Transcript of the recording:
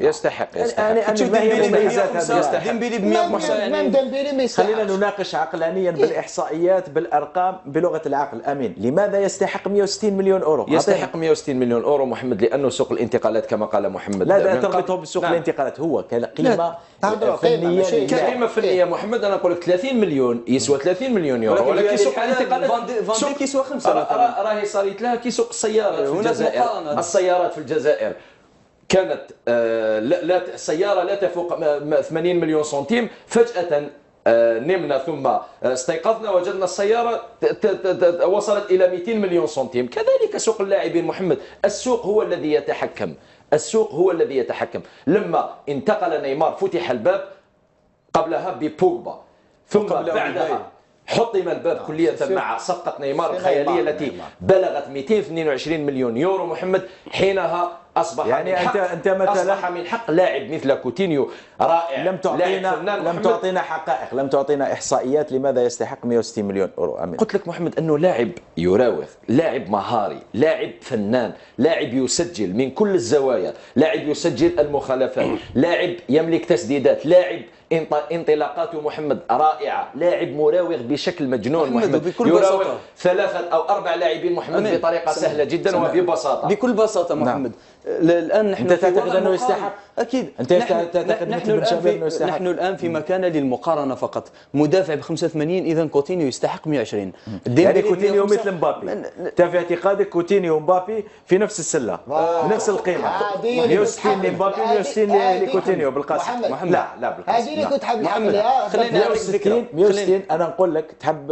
يستحق يعني ما هي مميزات هذا؟ يستحق ديمبيلي ب 100 ديمبيلي ما يستحقش. خلينا نناقش عقلانيا بالاحصائيات بالارقام بلغه العقل. امين، لماذا يستحق 160 مليون اورو؟ يستحق 160 مليون اورو محمد، لانه سوق الانتقالات كما قال محمد لا تربطه بسوق الانتقالات، هو كقيمه فنيه. كقيمه فنيه محمد انا نقول لك 30 مليون يسوى 30 مليون يورو، ولكن سوق الانتقالات فان ديك يسوى 5 مثلا. راهي صارت لها كي سوق السيارات في الجزائر. السيارات في الجزائر كانت لا سياره لا تفوق 80 مليون سنتيم، فجاه نمنا ثم استيقظنا وجدنا السيارة وصلت إلى 200 مليون سنتيم. كذلك سوق اللاعبين محمد، السوق هو الذي يتحكم، السوق هو الذي يتحكم. لما انتقل نيمار فتح الباب، قبلها ببوجبا، ثم بعدها حطم الباب كلية مع صفقة نيمار الخيالية التي بلغت 222 مليون يورو محمد. حينها أصبح يعني أنت مثلا أصبح من حق لاعب مثل كوتينيو رائع. لم تعطينا حقائق، لم تعطينا إحصائيات لماذا يستحق 160 مليون أورو. أمين، قلت لك محمد أنه لاعب يراوغ، لاعب مهاري، لاعب فنان، لاعب يسجل من كل الزوايا، لاعب يسجل المخالفات، لاعب يملك تسديدات، لاعب انطلاقاته محمد رائعة، لاعب مراوغ بشكل مجنون محمد، يراوغ 3 أو 4 لاعبين محمد بطريقة سهلة جدا وببساطة. بكل بساطة محمد. الآن نحن تعتقد أنه يستحق؟ أكيد. أنت تعتقد نحن الآن في مكان للمقارنة فقط. مدافع ب 85، إذا كوتينيو يستحق 120. يعني كوتينيو مثل مبابي. أنت في اعتقادك كوتينيو ومبابي في نفس السلة، بنفس القيمة. 160 لمبابي، 160 لكوتينيو بالقاسم. لا بالقاسم. هذه اللي كنت حاب محمد خلينا 160 أنا نقول لك تحب